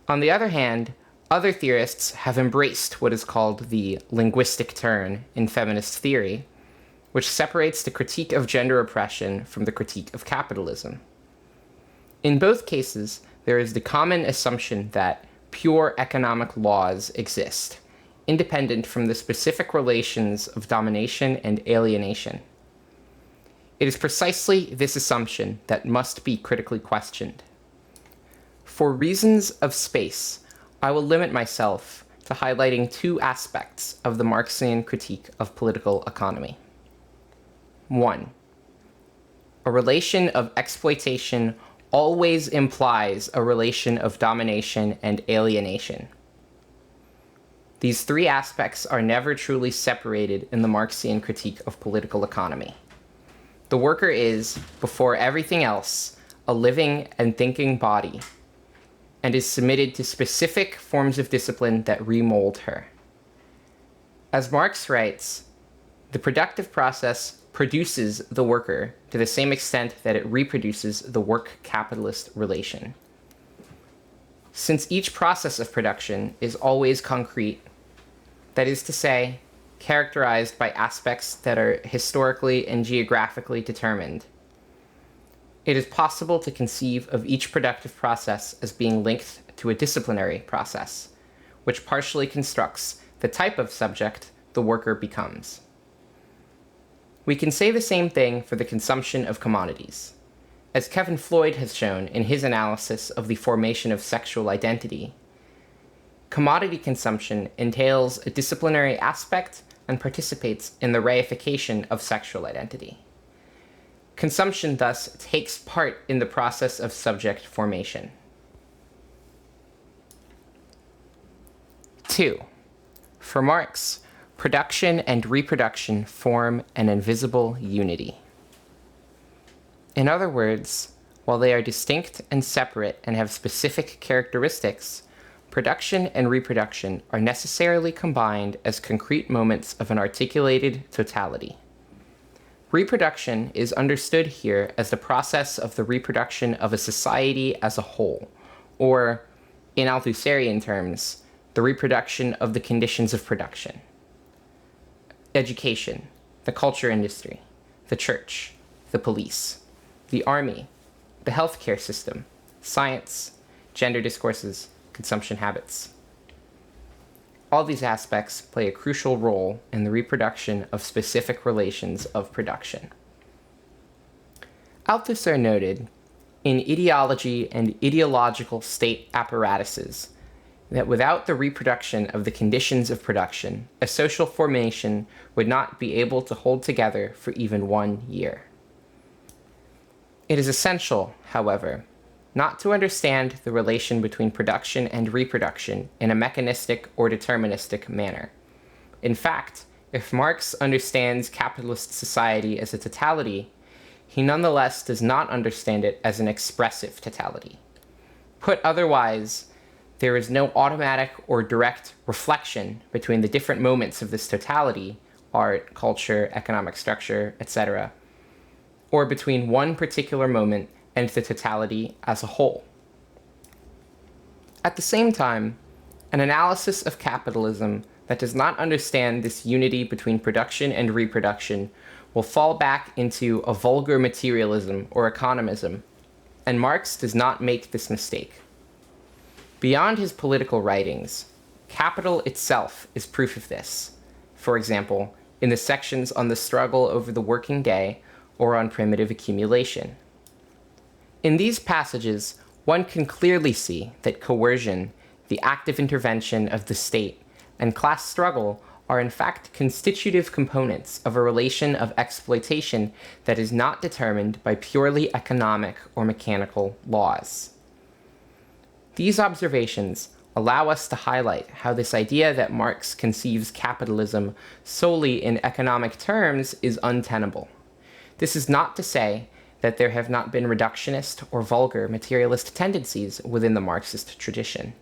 On the other hand, other theorists have embraced what is called the linguistic turn in feminist theory, which separates the critique of gender oppression from the critique of capitalism. In both cases, there is the common assumption that pure economic laws exist, independent from the specific relations of domination and alienation. It is precisely this assumption that must be critically questioned. For reasons of space, I will limit myself to highlighting two aspects of the Marxian critique of political economy. 1. A relation of exploitation always implies a relation of domination and alienation. These three aspects are never truly separated in the Marxian critique of political economy. The worker is, before everything else, a living and thinking body, and is submitted to specific forms of discipline that remold her. As Marx writes, the productive process produces the worker to the same extent that it reproduces the work-capitalist relation. Since each process of production is always concrete, that is to say, characterized by aspects that are historically and geographically determined, it is possible to conceive of each productive process as being linked to a disciplinary process, which partially constructs the type of subject the worker becomes. We can say the same thing for the consumption of commodities. As Kevin Floyd has shown in his analysis of the formation of sexual identity, commodity consumption entails a disciplinary aspect and participates in the reification of sexual identity. Consumption thus takes part in the process of subject formation. 2. For Marx, production and reproduction form an invisible unity. In other words, while they are distinct and separate and have specific characteristics, production and reproduction are necessarily combined as concrete moments of an articulated totality. Reproduction is understood here as the process of the reproduction of a society as a whole, or, in Althusserian terms, the reproduction of the conditions of production. Education, the culture industry, the church, the police, the army, the healthcare system, science, gender discourses, consumption habits. All these aspects play a crucial role in the reproduction of specific relations of production. Althusser noted, in ideology and ideological state apparatuses, that without the reproduction of the conditions of production, a social formation would not be able to hold together for even 1 year. It is essential, however, not to understand the relation between production and reproduction in a mechanistic or deterministic manner. In fact, if Marx understands capitalist society as a totality, he nonetheless does not understand it as an expressive totality. Put otherwise, there is no automatic or direct reflection between the different moments of this totality, art, culture, economic structure, etc., or between one particular moment and the totality as a whole. At the same time, an analysis of capitalism that does not understand this unity between production and reproduction will fall back into a vulgar materialism or economism, and Marx does not make this mistake. Beyond his political writings, Capital itself is proof of this. For example, in the sections on the struggle over the working day or on primitive accumulation. In these passages, one can clearly see that coercion, the active intervention of the state, and class struggle are in fact constitutive components of a relation of exploitation that is not determined by purely economic or mechanical laws. These observations allow us to highlight how this idea that Marx conceives capitalism solely in economic terms is untenable. This is not to say that there have not been reductionist or vulgar materialist tendencies within the Marxist tradition.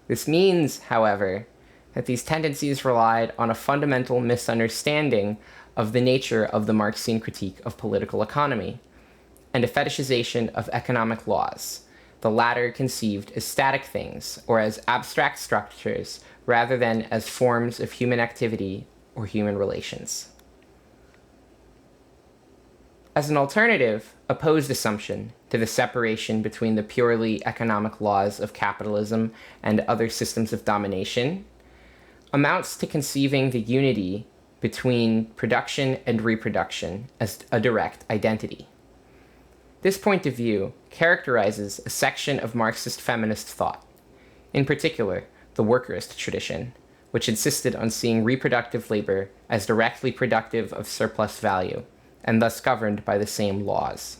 This means, however, that these tendencies relied on a fundamental misunderstanding of the nature of the Marxian critique of political economy, and a fetishization of economic laws, the latter conceived as static things or as abstract structures rather than as forms of human activity or human relations. As an alternative, opposed assumption to the separation between the purely economic laws of capitalism and other systems of domination amounts to conceiving the unity between production and reproduction as a direct identity. This point of view characterizes a section of Marxist feminist thought, in particular, the workerist tradition, which insisted on seeing reproductive labor as directly productive of surplus value, and thus governed by the same laws.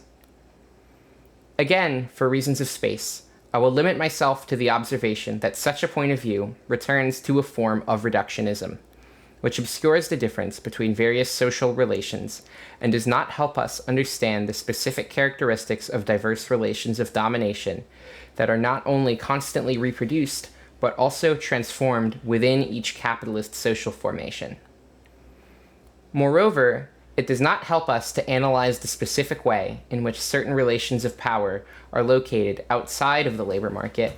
Again, for reasons of space, I will limit myself to the observation that such a point of view returns to a form of reductionism, which obscures the difference between various social relations and does not help us understand the specific characteristics of diverse relations of domination that are not only constantly reproduced, but also transformed within each capitalist social formation. Moreover, it does not help us to analyze the specific way in which certain relations of power are located outside of the labor market,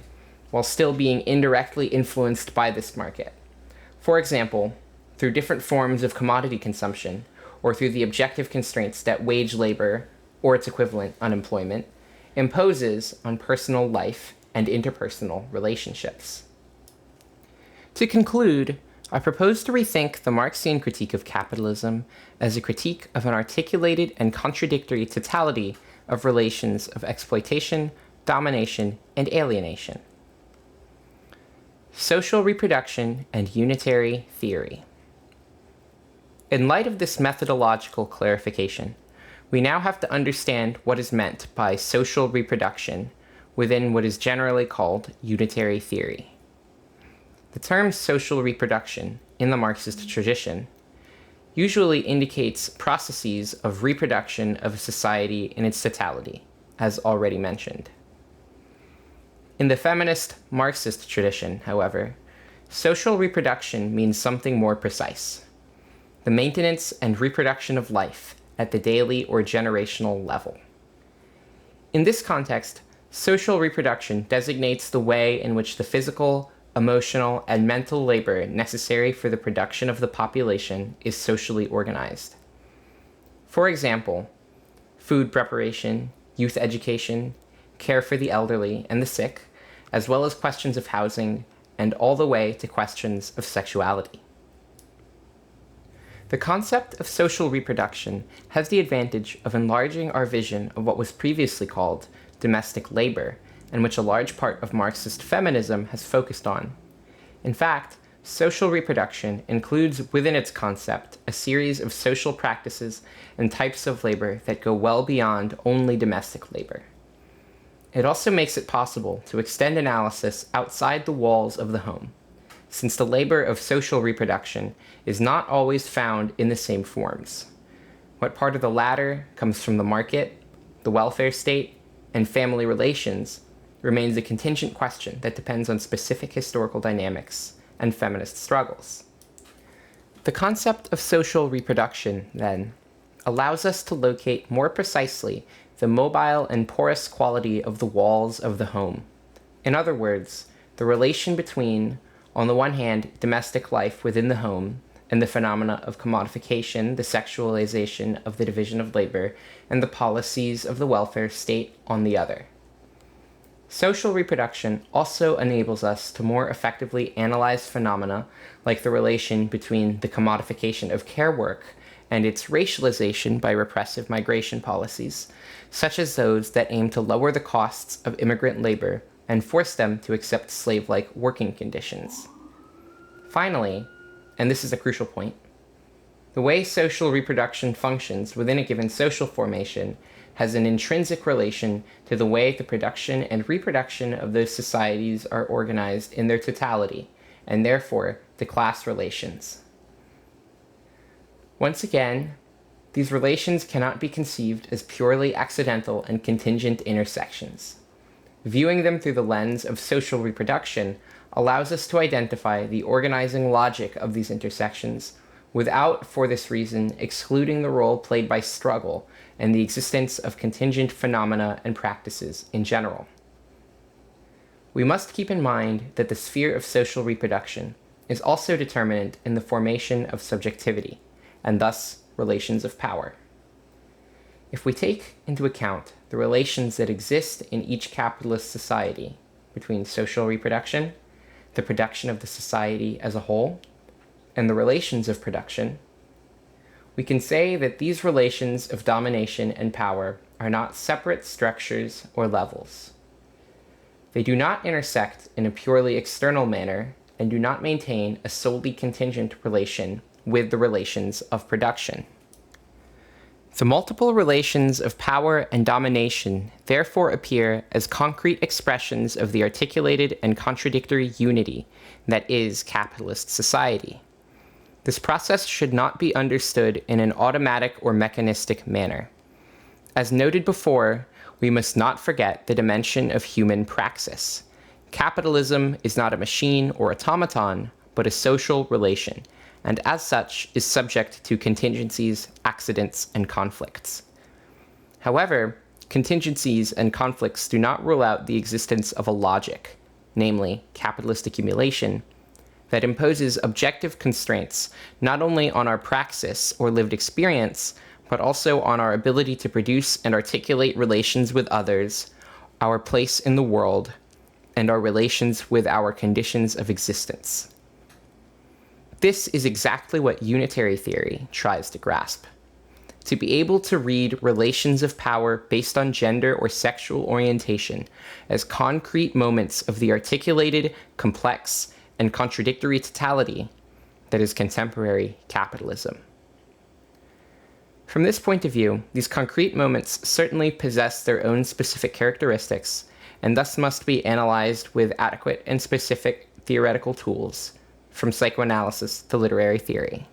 while still being indirectly influenced by this market. For example, through different forms of commodity consumption, or through the objective constraints that wage labor, or its equivalent, unemployment, imposes on personal life and interpersonal relationships. To conclude, I propose to rethink the Marxian critique of capitalism as a critique of an articulated and contradictory totality of relations of exploitation, domination, and alienation. Social reproduction and unitary theory. In light of this methodological clarification, we now have to understand what is meant by social reproduction within what is generally called unitary theory. The term social reproduction in the Marxist tradition usually indicates processes of reproduction of a society in its totality, as already mentioned. In the feminist Marxist tradition, however, social reproduction means something more precise: the maintenance and reproduction of life at the daily or generational level. In this context, social reproduction designates the way in which the physical, emotional, and mental labor necessary for the production of the population is socially organized. For example, food preparation, youth education, care for the elderly and the sick, as well as questions of housing, and all the way to questions of sexuality. The concept of social reproduction has the advantage of enlarging our vision of what was previously called domestic labor, and which a large part of Marxist feminism has focused on. In fact, social reproduction includes within its concept a series of social practices and types of labor that go well beyond only domestic labor. It also makes it possible to extend analysis outside the walls of the home, since the labor of social reproduction is not always found in the same forms. What part of the latter comes from the market, the welfare state, and family relations remains a contingent question that depends on specific historical dynamics and feminist struggles. The concept of social reproduction, then, allows us to locate more precisely the mobile and porous quality of the walls of the home. In other words, the relation between, on the one hand, domestic life within the home and the phenomena of commodification, the sexualization of the division of labor, and the policies of the welfare state on the other. Social reproduction also enables us to more effectively analyze phenomena like the relation between the commodification of care work and its racialization by repressive migration policies, such as those that aim to lower the costs of immigrant labor and force them to accept slave-like working conditions. Finally, and this is a crucial point, the way social reproduction functions within a given social formation has an intrinsic relation to the way the production and reproduction of those societies are organized in their totality, and therefore the class relations. Once again, these relations cannot be conceived as purely accidental and contingent intersections. Viewing them through the lens of social reproduction allows us to identify the organizing logic of these intersections without, for this reason, excluding the role played by struggle and the existence of contingent phenomena and practices in general. We must keep in mind that the sphere of social reproduction is also determinant in the formation of subjectivity, and thus relations of power. If we take into account the relations that exist in each capitalist society between social reproduction, the production of the society as a whole, and the relations of production, we can say that these relations of domination and power are not separate structures or levels. They do not intersect in a purely external manner and do not maintain a solely contingent relation with the relations of production. The multiple relations of power and domination therefore appear as concrete expressions of the articulated and contradictory unity that is capitalist society. This process should not be understood in an automatic or mechanistic manner. As noted before, we must not forget the dimension of human praxis. Capitalism is not a machine or automaton, but a social relation, and as such is subject to contingencies, accidents, and conflicts. However, contingencies and conflicts do not rule out the existence of a logic, namely capitalist accumulation, that imposes objective constraints not only on our praxis or lived experience, but also on our ability to produce and articulate relations with others, our place in the world, and our relations with our conditions of existence. This is exactly what unitary theory tries to grasp. To be able to read relations of power based on gender or sexual orientation as concrete moments of the articulated, complex, and contradictory totality that is contemporary capitalism. From this point of view, these concrete moments certainly possess their own specific characteristics and thus must be analyzed with adequate and specific theoretical tools, from psychoanalysis to literary theory.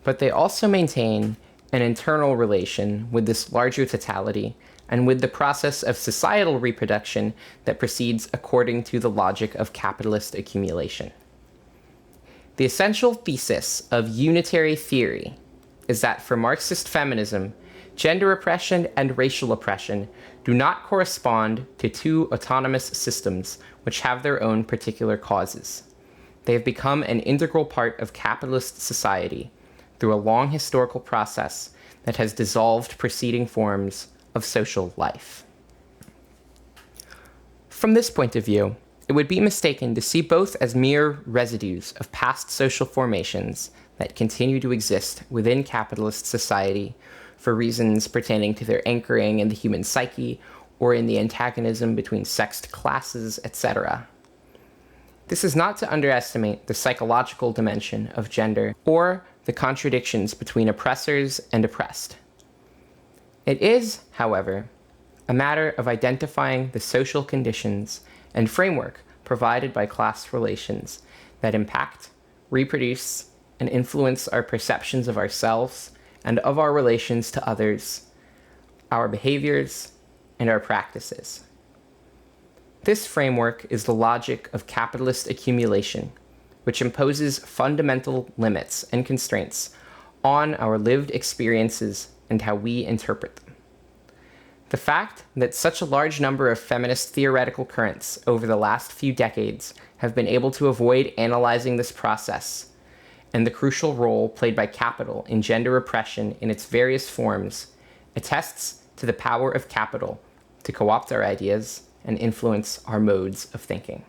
But they also maintain an internal relation with this larger totality and with the process of societal reproduction that proceeds according to the logic of capitalist accumulation. The essential thesis of unitary theory is that for Marxist feminism, gender oppression and racial oppression do not correspond to two autonomous systems which have their own particular causes. They have become an integral part of capitalist society through a long historical process that has dissolved preceding forms of social life. From this point of view, it would be mistaken to see both as mere residues of past social formations that continue to exist within capitalist society for reasons pertaining to their anchoring in the human psyche or in the antagonism between sexed classes, etc. This is not to underestimate the psychological dimension of gender or the contradictions between oppressors and oppressed. It is, however, a matter of identifying the social conditions and framework provided by class relations that impact, reproduce, and influence our perceptions of ourselves and of our relations to others, our behaviors, and our practices. This framework is the logic of capitalist accumulation, which imposes fundamental limits and constraints on our lived experiences and how we interpret them. The fact that such a large number of feminist theoretical currents over the last few decades have been able to avoid analyzing this process and the crucial role played by capital in gender oppression in its various forms attests to the power of capital to co-opt our ideas and influence our modes of thinking.